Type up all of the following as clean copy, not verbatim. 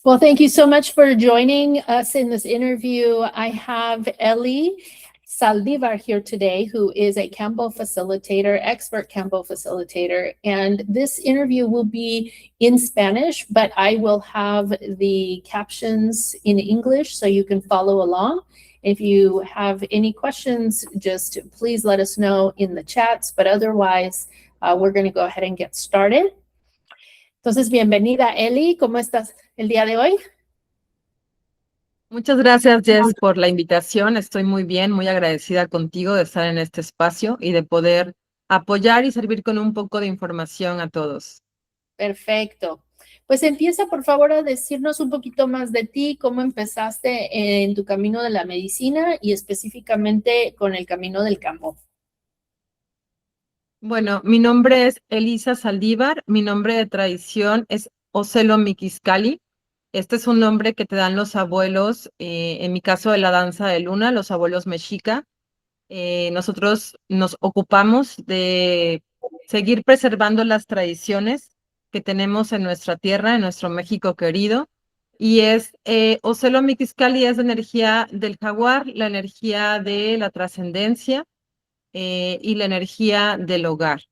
Well, thank you so much for joining us in this interview. I have Ellie Saldivar here today, who is a Kambo facilitator, expert Kambo facilitator. And this interview will be in Spanish, but I will have the captions in English so you can follow along. If you have any questions, just please let us know in the chats, but otherwise, we're going to go ahead and get started. Entonces, bienvenida, Ellie. ¿Cómo estás el día de hoy? Muchas gracias, Jess, por la invitación. Estoy muy bien, muy agradecida contigo de estar en este espacio y de poder apoyar y servir con un poco de información a todos. Perfecto. Pues empieza, por favor, a decirnos un poquito más de ti, cómo empezaste en tu camino de la medicina y específicamente con el camino del campo. Bueno, mi nombre es Elisa Saldívar, mi nombre de tradición es Ocelo Miquiscali. Este es un nombre que te dan los abuelos, en mi caso de la danza de luna, los abuelos mexica. Nosotros nos ocupamos de seguir preservando las tradiciones que tenemos en nuestra tierra, en nuestro México querido. Y Ocelo Miquiscali es la energía del jaguar, la energía de la trascendencia y la energía del hogar.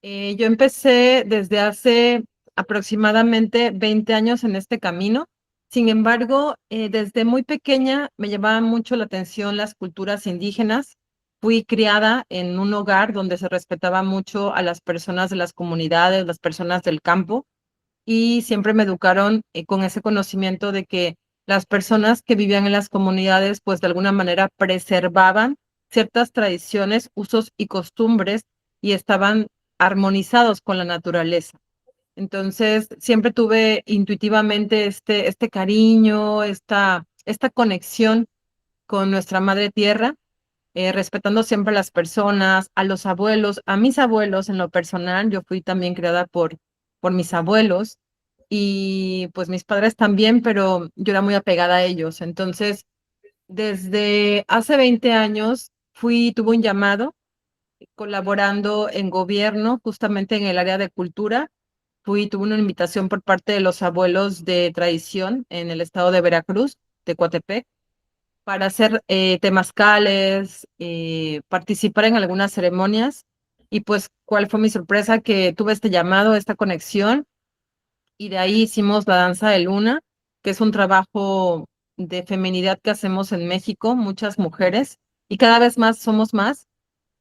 Yo empecé desde hace aproximadamente 20 años en este camino. Sin embargo, desde muy pequeña me llamaban mucho la atención las culturas indígenas. Fui criada en un hogar donde se respetaba mucho a las personas de las comunidades, las personas del campo, y siempre me educaron con ese conocimiento de que las personas que vivían en las comunidades, pues de alguna manera preservaban ciertas tradiciones, usos y costumbres y estaban armonizados con la naturaleza. Entonces, siempre tuve intuitivamente este cariño, esta conexión con nuestra madre tierra, respetando siempre a las personas, a los abuelos, a mis abuelos en lo personal. Yo fui también criada por mis abuelos y pues mis padres también, pero yo era muy apegada a ellos. Entonces, desde hace 20 años tuve un llamado colaborando en gobierno, justamente en el área de cultura. Tuve una invitación por parte de los abuelos de tradición en el estado de Veracruz, de Coatepec, para hacer temazcales, participar en algunas ceremonias. Y pues, ¿cuál fue mi sorpresa? Que tuve este llamado, esta conexión, y de ahí hicimos la danza de luna, que es un trabajo de feminidad que hacemos en México, muchas mujeres, y cada vez más somos más.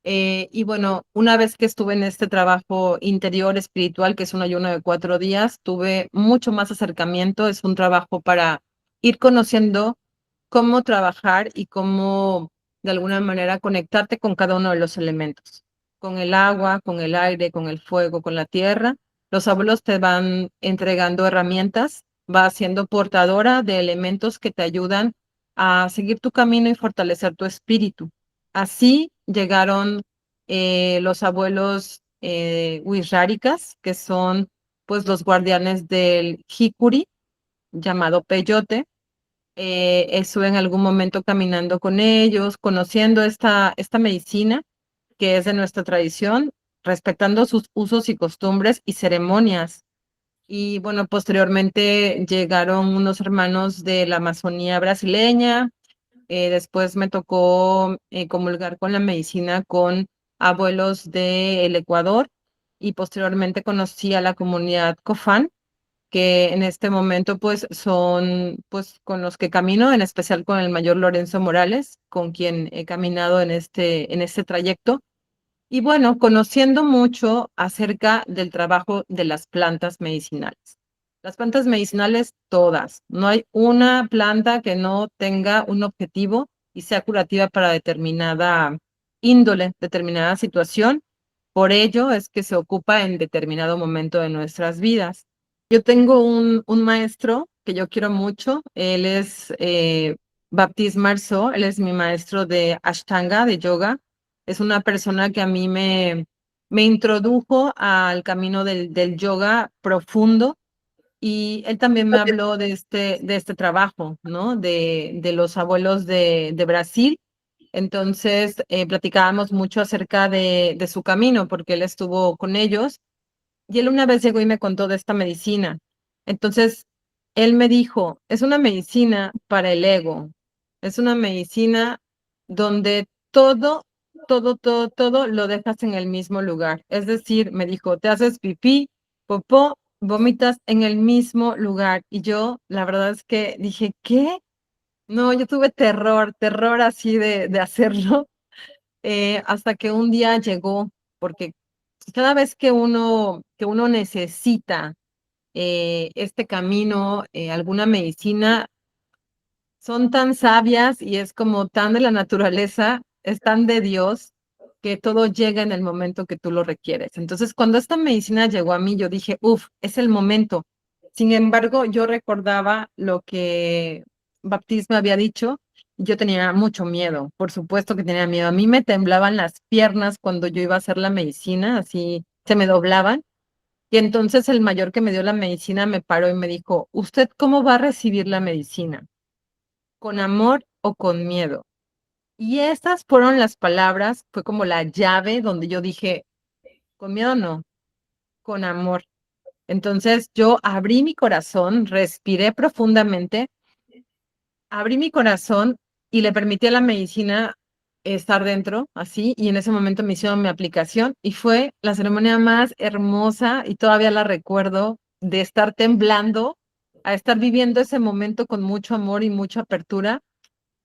Y bueno, una vez que estuve en este trabajo interior espiritual, que es un ayuno de 4 días, tuve mucho más acercamiento. Es un trabajo para ir conociendo cómo trabajar y cómo de alguna manera conectarte con cada uno de los elementos, con el agua, con el aire, con el fuego, con la tierra. Los abuelos te van entregando herramientas, vas siendo portadora de elementos que te ayudan a seguir tu camino y fortalecer tu espíritu. Así llegaron los abuelos Wixárikas, que son pues los guardianes del Jicuri, llamado Peyote. Estuve en algún momento caminando con ellos, conociendo esta medicina que es de nuestra tradición, respetando sus usos y costumbres y ceremonias. Y bueno, posteriormente llegaron unos hermanos de la Amazonía brasileña. Después me tocó comulgar con la medicina con abuelos del Ecuador y posteriormente conocí a la comunidad Cofán, que en este momento pues son pues con los que camino, en especial con el mayor Lorenzo Morales, con quien he caminado en este trayecto. Y bueno, conociendo mucho acerca del trabajo de las plantas medicinales. Las plantas medicinales todas, no hay una planta que no tenga un objetivo y sea curativa para determinada índole, determinada situación. Por ello es que se ocupa en determinado momento de nuestras vidas. Yo tengo un maestro que yo quiero mucho. Él es Baptiste Marceau. Él es mi maestro de Ashtanga, de yoga. Es una persona que a mí me introdujo al camino del yoga profundo, y él también me habló de este trabajo, ¿no? De los abuelos de Brasil. Entonces, platicábamos mucho acerca de su camino, porque él estuvo con ellos, y él una vez llegó y me contó de esta medicina. Entonces, él me dijo, es una medicina para el ego, es una medicina donde todo lo dejas en el mismo lugar. Es decir, me dijo, te haces pipí, popó, vomitas en el mismo lugar. Y yo, la verdad es que dije, ¿qué? No, yo tuve terror así de hacerlo, hasta que un día llegó, porque cada vez que uno necesita este camino, alguna medicina, son tan sabias y es como tan de la naturaleza, es tan de Dios, que todo llega en el momento que tú lo requieres. Entonces, cuando esta medicina llegó a mí, yo dije, uff, es el momento. Sin embargo, yo recordaba lo que Baptiste me había dicho. Y yo tenía mucho miedo, por supuesto que tenía miedo. A mí me temblaban las piernas cuando yo iba a hacer la medicina, así se me doblaban. Y entonces el mayor que me dio la medicina me paró y me dijo, ¿usted cómo va a recibir la medicina? ¿Con amor o con miedo? Y estas fueron las palabras, fue como la llave donde yo dije, con miedo no, con amor. Entonces yo abrí mi corazón, respiré profundamente, abrí mi corazón y le permití a la medicina estar dentro, así, y en ese momento me hicieron mi aplicación y fue la ceremonia más hermosa y todavía la recuerdo de estar temblando a estar viviendo ese momento con mucho amor y mucha apertura.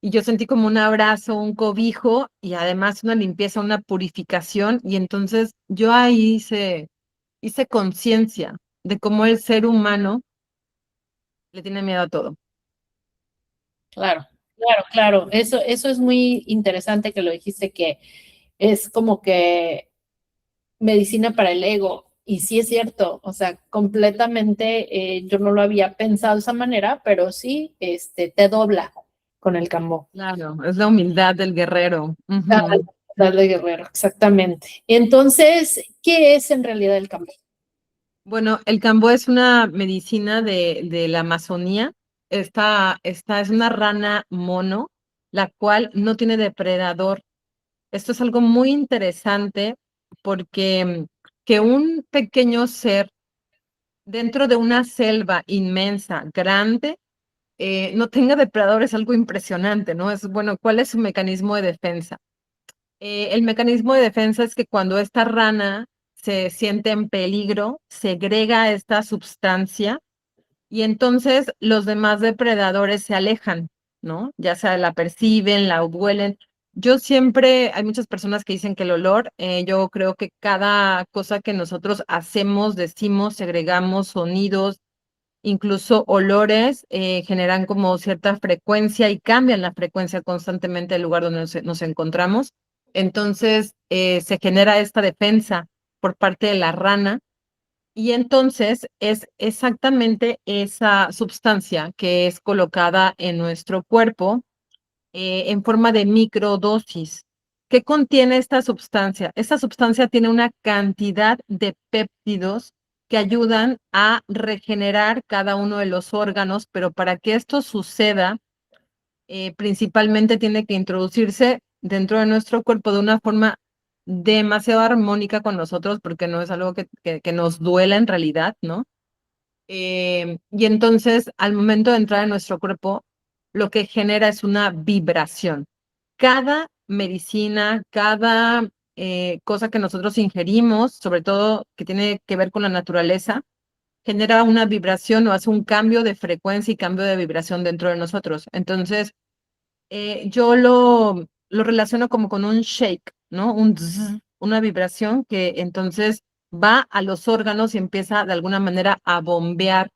Y yo sentí como un abrazo, un cobijo y además una limpieza, una purificación. Y entonces yo ahí hice conciencia de cómo el ser humano le tiene miedo a todo. Claro, claro, claro. Eso es muy interesante que lo dijiste, que es como que medicina para el ego. Y sí es cierto, o sea, completamente, yo no lo había pensado de esa manera, pero sí, te dobla con el cambó. Claro, es la humildad del guerrero. Ah, Ujú. de guerrero, exactamente. Entonces, ¿qué es en realidad el cambó? Bueno, el cambó es una medicina de la Amazonía. Esta es una rana mono, la cual no tiene depredador. Esto es algo muy interesante porque que un pequeño ser dentro de una selva inmensa, grande, no tenga depredador es algo impresionante, ¿no? Es bueno, ¿cuál es su mecanismo de defensa? El mecanismo de defensa es que cuando esta rana se siente en peligro, segrega esta sustancia y entonces los demás depredadores se alejan, ¿no? Ya sea la perciben, la huelen. Yo siempre, hay muchas personas que dicen que el olor, yo creo que cada cosa que nosotros hacemos, decimos, segregamos sonidos, incluso olores, generan como cierta frecuencia y cambian la frecuencia constantemente del lugar donde nos encontramos. Entonces, se genera esta defensa por parte de la rana y entonces es exactamente esa sustancia que es colocada en nuestro cuerpo, en forma de microdosis. ¿Qué contiene esta sustancia? Esta sustancia tiene una cantidad de péptidos que ayudan a regenerar cada uno de los órganos, pero para que esto suceda, principalmente tiene que introducirse dentro de nuestro cuerpo de una forma demasiado armónica con nosotros, porque no es algo que nos duela en realidad, ¿no? Y entonces, al momento de entrar en nuestro cuerpo, lo que genera es una vibración. Cada medicina, cada cosa que nosotros ingerimos, sobre todo que tiene que ver con la naturaleza, genera una vibración o hace un cambio de frecuencia y cambio de vibración dentro de nosotros. Entonces, yo lo relaciono como con un shake, ¿no? Un zzz, una vibración que entonces va a los órganos y empieza de alguna manera a bombear.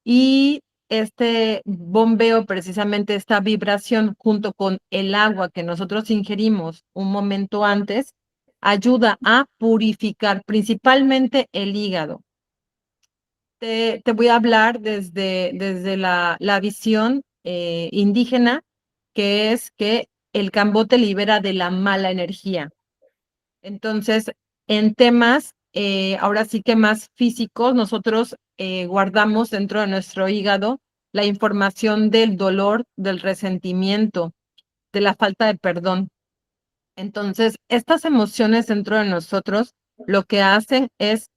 Y este bombeo, precisamente esta vibración, junto con el agua que nosotros ingerimos un momento antes, ayuda a purificar principalmente el hígado. Te voy a hablar desde la visión indígena, que es que el cambote libera de la mala energía. Entonces, en temas, ahora sí que más físicos, nosotros guardamos dentro de nuestro hígado la información del dolor, del resentimiento, de la falta de perdón. Entonces, estas emociones dentro de nosotros lo que hacen es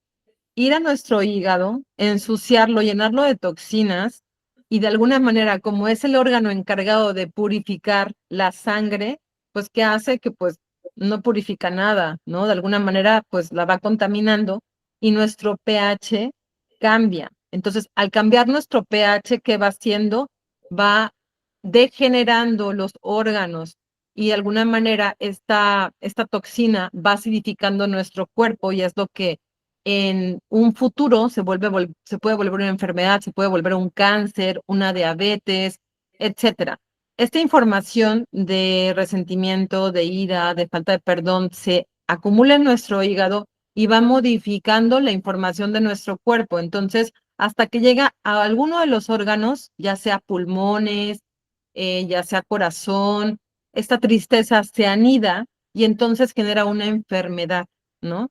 ir a nuestro hígado, ensuciarlo, llenarlo de toxinas y de alguna manera, como es el órgano encargado de purificar la sangre, pues ¿qué hace? Que pues no purifica nada, ¿no? De alguna manera, pues la va contaminando y nuestro pH cambia. Entonces, al cambiar nuestro pH, ¿qué va haciendo? Va degenerando los órganos y de alguna manera esta toxina va acidificando nuestro cuerpo y es lo que en un futuro se puede volver una enfermedad, se puede volver un cáncer, una diabetes, etcétera. Esta información de resentimiento, de ira, de falta de perdón, se acumula en nuestro hígado y va modificando la información de nuestro cuerpo. Entonces, hasta que llega a alguno de los órganos, ya sea pulmones, ya sea corazón, esta tristeza se anida y entonces genera una enfermedad, ¿no?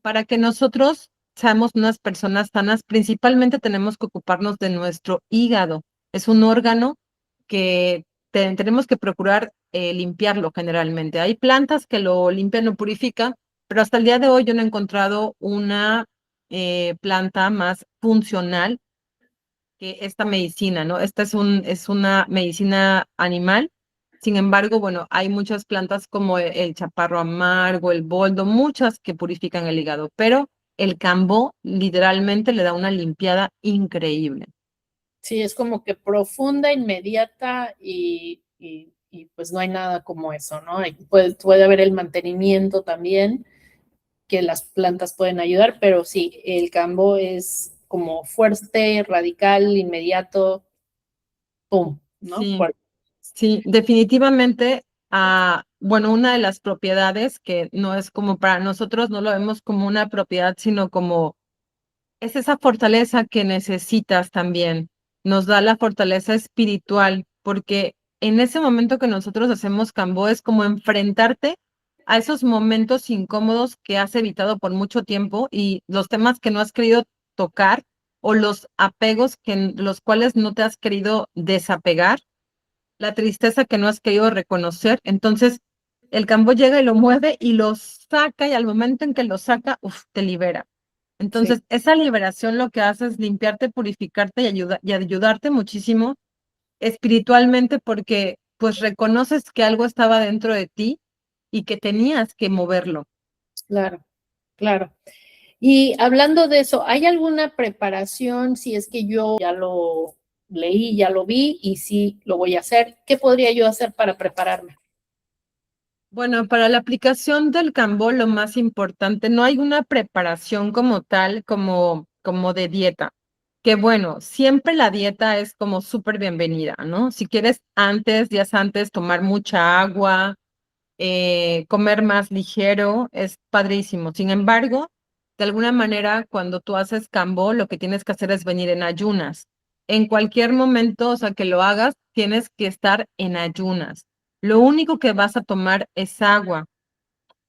Para que nosotros seamos unas personas sanas, principalmente tenemos que ocuparnos de nuestro hígado. Es un órgano que tenemos que procurar limpiarlo generalmente. Hay plantas que lo limpian, lo purifican, pero hasta el día de hoy yo no he encontrado una planta más funcional que esta medicina, ¿no? Esta es una medicina animal. Sin embargo, bueno, hay muchas plantas como el chaparro amargo, el boldo, muchas que purifican el hígado, pero el cambó literalmente le da una limpiada increíble. Sí, es como que profunda, inmediata y pues no hay nada como eso, ¿no? Puede haber el mantenimiento también, que las plantas pueden ayudar, pero sí, el cambo es como fuerte, radical, inmediato, pum, ¿no? Sí, Fuerte. sí, definitivamente, bueno, una de las propiedades que no es como para nosotros, no lo vemos como una propiedad, sino como es esa fortaleza que necesitas también. Nos da la fortaleza espiritual, porque en ese momento que nosotros hacemos Cambó es como enfrentarte a esos momentos incómodos que has evitado por mucho tiempo y los temas que no has querido tocar o los apegos los cuales no te has querido desapegar, la tristeza que no has querido reconocer. Entonces, el Cambó llega y lo mueve y lo saca y al momento en que lo saca, uf, te libera. Sí, Entonces, esa liberación lo que hace es limpiarte, purificarte y ayudarte muchísimo espiritualmente porque pues reconoces que algo estaba dentro de ti y que tenías que moverlo. claro, claro. Y hablando de eso, ¿hay alguna preparación? Si es que yo ya lo leí, ya lo vi y sí lo voy a hacer, ¿qué podría yo hacer para prepararme? Bueno, para la aplicación del Cambó, lo más importante, no hay una preparación como tal, como de dieta. Que bueno, siempre la dieta es como súper bienvenida, ¿no? Si quieres días antes, tomar mucha agua, comer más ligero, es padrísimo. Sin embargo, de alguna manera, cuando tú haces Cambó, lo que tienes que hacer es venir en ayunas. En cualquier momento, o sea, que lo hagas, tienes que estar en ayunas. Lo único que vas a tomar es agua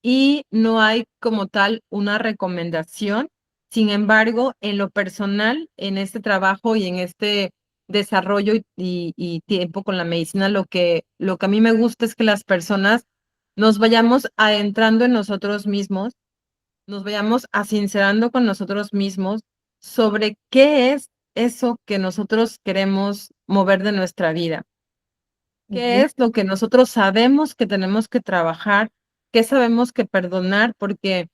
y no hay como tal una recomendación. Sin embargo, en lo personal, en este trabajo y en este desarrollo y tiempo con la medicina, lo que a mí me gusta es que las personas nos vayamos adentrando en nosotros mismos, nos vayamos asincerando con nosotros mismos sobre qué es eso que nosotros queremos mover de nuestra vida. ¿Qué Ujú. es lo que nosotros sabemos que tenemos que trabajar? ¿Qué sabemos que perdonar? Porque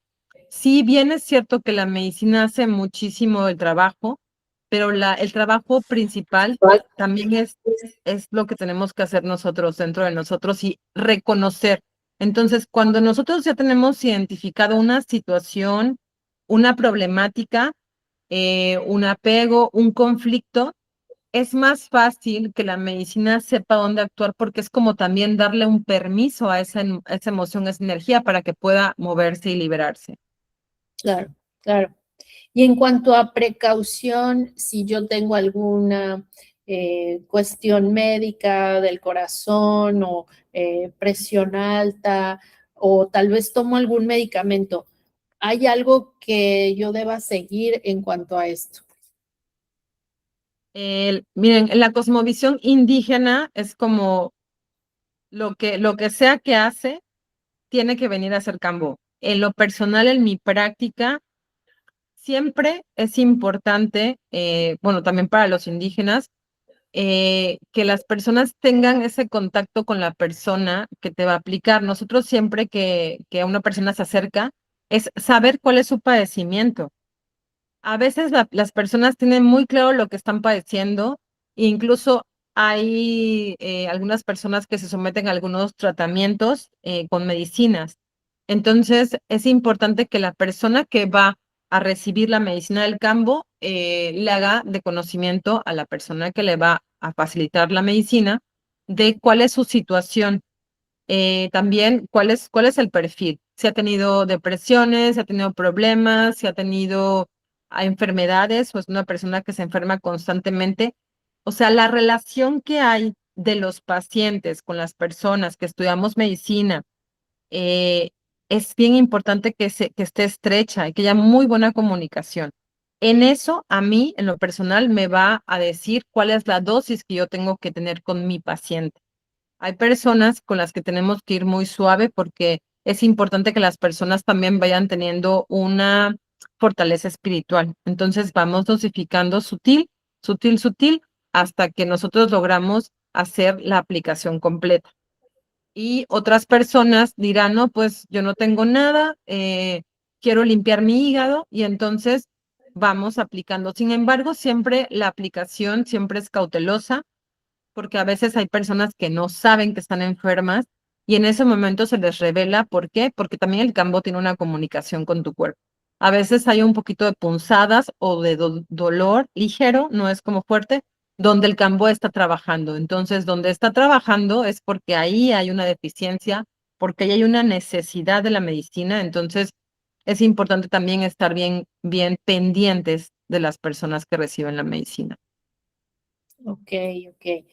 si bien es cierto que la medicina hace muchísimo el trabajo, pero el trabajo principal también es lo que tenemos que hacer nosotros dentro de nosotros y reconocer. Entonces, cuando nosotros ya tenemos identificado una situación, una problemática, un apego, un conflicto, es más fácil que la medicina sepa dónde actuar porque es como también darle un permiso a a esa emoción, a esa energía para que pueda moverse y liberarse. Claro, claro. Y en cuanto a precaución, si yo tengo alguna cuestión médica del corazón o presión alta o tal vez tomo algún medicamento, ¿hay algo que yo deba seguir en cuanto a esto? Miren, en la cosmovisión indígena es como lo que sea que hace, tiene que venir a hacer cambio. En lo personal, en mi práctica, siempre es importante, bueno, también para los indígenas, que las personas tengan ese contacto con la persona que te va a aplicar. Nosotros siempre que una persona se acerca, es saber cuál es su padecimiento. A veces las personas tienen muy claro lo que están padeciendo, e incluso hay algunas personas que se someten a algunos tratamientos con medicinas. Entonces, es importante que la persona que va a recibir la medicina del campo le haga de conocimiento a la persona que le va a facilitar la medicina de cuál es su situación. También cuál es el perfil, si ha tenido depresiones, si ha tenido problemas, si ha tenido enfermedades o es una persona que se enferma constantemente. O sea, la relación que hay de los pacientes con las personas que estudiamos medicina eh, es bien importante que esté estrecha y que haya muy buena comunicación. En eso, a mí, en lo personal, me va a decir cuál es la dosis que yo tengo que tener con mi paciente. Hay personas con las que tenemos que ir muy suave porque es importante que las personas también vayan teniendo una fortaleza espiritual. Entonces vamos dosificando sutil, sutil, sutil, hasta que nosotros logramos hacer la aplicación completa. Y otras personas dirán, no, pues yo no tengo nada, quiero limpiar mi hígado y entonces vamos aplicando. Sin embargo, siempre la aplicación siempre es cautelosa porque a veces hay personas que no saben que están enfermas y en ese momento se les revela. ¿Por qué? Porque también el cambo tiene una comunicación con tu cuerpo. A veces hay un poquito de punzadas o de dolor ligero, no es como fuerte, donde el cambo está trabajando. Entonces, donde está trabajando es porque ahí hay una deficiencia, porque ahí hay una necesidad de la medicina. Entonces, es importante también estar bien pendientes de las personas que reciben la medicina. Ok, ok.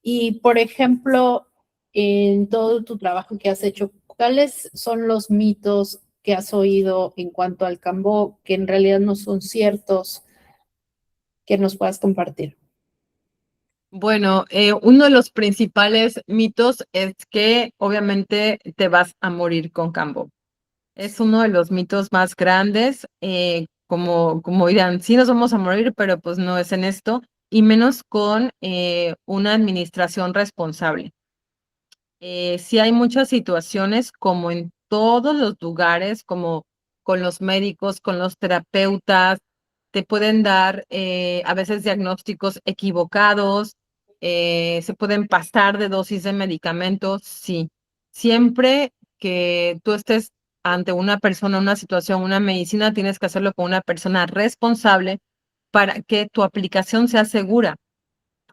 Y por ejemplo, en todo tu trabajo que has hecho, ¿cuáles son los mitos que has oído en cuanto al Cambó que en realidad no son ciertos que nos puedas compartir? Bueno, uno de los principales mitos es que obviamente te vas a morir con Cambo. Es uno de los mitos más grandes, como dirán, sí nos vamos a morir, pero pues no es en esto, y menos con una administración responsable. Sí hay muchas situaciones, como en todos los lugares, como con los médicos, con los terapeutas, te pueden dar a veces diagnósticos equivocados, se pueden pasar de dosis de medicamentos, sí. Siempre que tú estés ante una persona, una situación, una medicina, tienes que hacerlo con una persona responsable para que tu aplicación sea segura.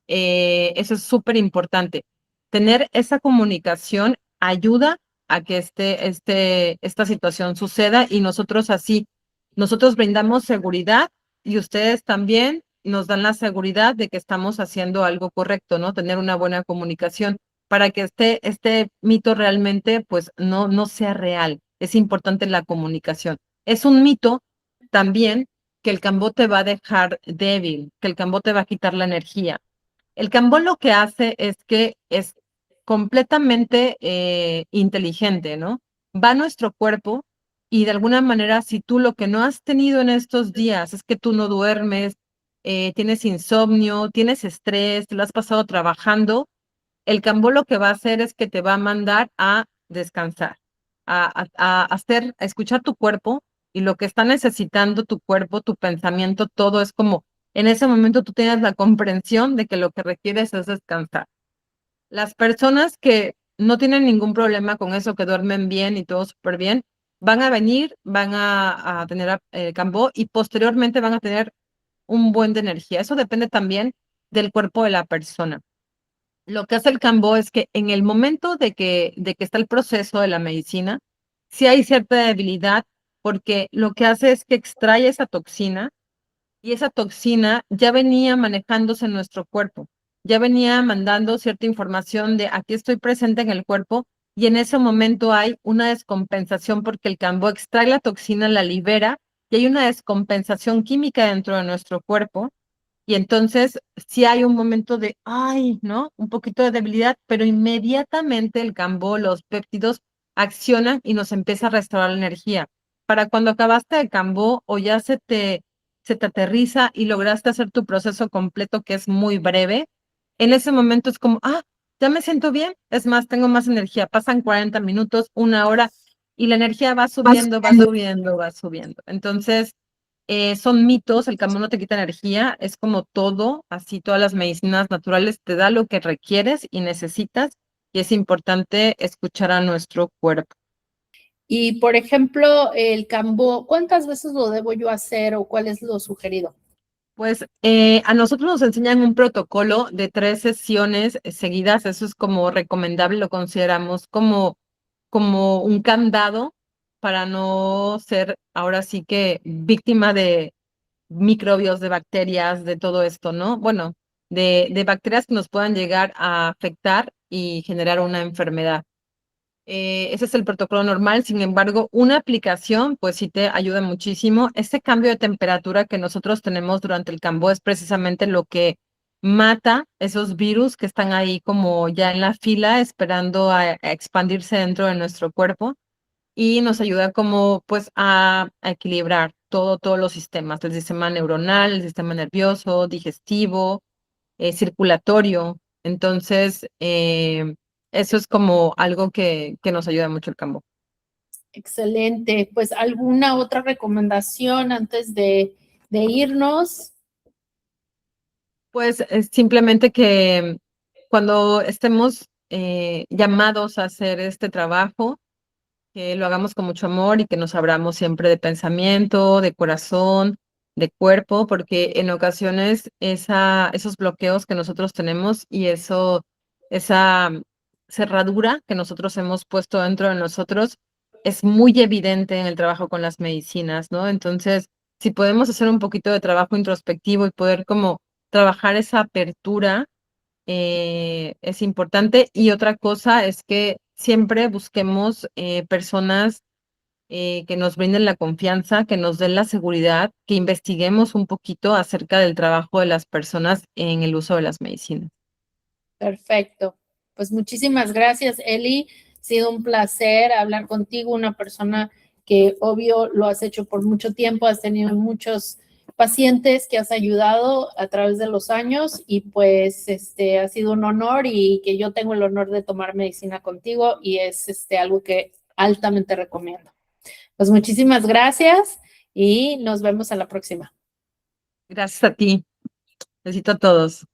Eso es súper importante. Tener esa comunicación ayuda a que esta situación suceda y nosotros brindamos seguridad y ustedes también nos dan la seguridad de que estamos haciendo algo correcto, ¿no? Tener una buena comunicación para que este mito realmente, pues, no sea real. Es importante la comunicación. Es un mito también que el cambó te va a dejar débil, que el cambó te va a quitar la energía. El Cambó lo que hace es que es completamente inteligente, ¿no? Va a nuestro cuerpo y de alguna manera, si tú lo que no has tenido en estos días es que tú no duermes, tienes insomnio, tienes estrés, te lo has pasado trabajando, el Cambó lo que va a hacer es que te va a mandar a descansar, a escuchar tu cuerpo y lo que está necesitando tu cuerpo, tu pensamiento, todo es como en ese momento tú tienes la comprensión de que lo que requieres es descansar. Las personas que no tienen ningún problema con eso, que duermen bien y todo súper bien, van a venir, van a tener Cambó y posteriormente van a tener un buen de energía. Eso depende también del cuerpo de la persona. Lo que hace el Cambó es que en el momento de que está el proceso de la medicina, sí hay cierta debilidad porque lo que hace es que extrae esa toxina y esa toxina ya venía manejándose en nuestro cuerpo, ya venía mandando cierta información de aquí estoy presente en el cuerpo y en ese momento hay una descompensación porque el Cambó extrae la toxina, la libera y hay una descompensación química dentro de nuestro cuerpo y entonces sí hay un momento de, ay, ¿no? Un poquito de debilidad, pero inmediatamente el Cambó, los péptidos accionan y nos empieza a restaurar la energía. Para cuando acabaste de Cambó o ya se te aterriza y lograste hacer tu proceso completo, que es muy breve, en ese momento es como, ya me siento bien, es más, tengo más energía. Pasan 40 minutos, 1 hora y la energía va subiendo, va subiendo, va subiendo. Entonces, son mitos, el cambio no te quita energía, es como todo, así todas las medicinas naturales te da lo que requieres y necesitas y es importante escuchar a nuestro cuerpo. Y por ejemplo, el cambo, ¿cuántas veces lo debo yo hacer o cuál es lo sugerido? Pues a nosotros nos enseñan un protocolo de 3 sesiones seguidas, eso es como recomendable, lo consideramos como un candado para no ser ahora sí que víctima de microbios, de bacterias, de todo esto, ¿no? Bueno, de bacterias que nos puedan llegar a afectar y generar una enfermedad. Ese es el protocolo normal, sin embargo, una aplicación, pues sí te ayuda muchísimo. Este cambio de temperatura que nosotros tenemos durante el cambo es precisamente lo que mata esos virus que están ahí como ya en la fila esperando a expandirse dentro de nuestro cuerpo y nos ayuda como pues a equilibrar todos los sistemas, el sistema neuronal, el sistema nervioso, digestivo, circulatorio. Entonces, eso es como algo que nos ayuda mucho el cambo. Excelente. Pues alguna otra recomendación antes de irnos. Pues simplemente que cuando estemos llamados a hacer este trabajo, que lo hagamos con mucho amor y que nos abramos siempre de pensamiento, de corazón, de cuerpo, porque en ocasiones esos bloqueos que nosotros tenemos y esa cerradura que nosotros hemos puesto dentro de nosotros es muy evidente en el trabajo con las medicinas, ¿no? Entonces, si podemos hacer un poquito de trabajo introspectivo y poder como trabajar esa apertura es importante. Y otra cosa es que siempre busquemos personas que nos brinden la confianza, que nos den la seguridad, que investiguemos un poquito acerca del trabajo de las personas en el uso de las medicinas. Perfecto. Pues muchísimas gracias, Eli. Ha sido un placer hablar contigo, una persona que obvio lo has hecho por mucho tiempo, has tenido muchos pacientes que has ayudado a través de los años y pues ha sido un honor y que yo tengo el honor de tomar medicina contigo y es algo que altamente recomiendo. Pues muchísimas gracias y nos vemos a la próxima. Gracias a ti. Besito a todos.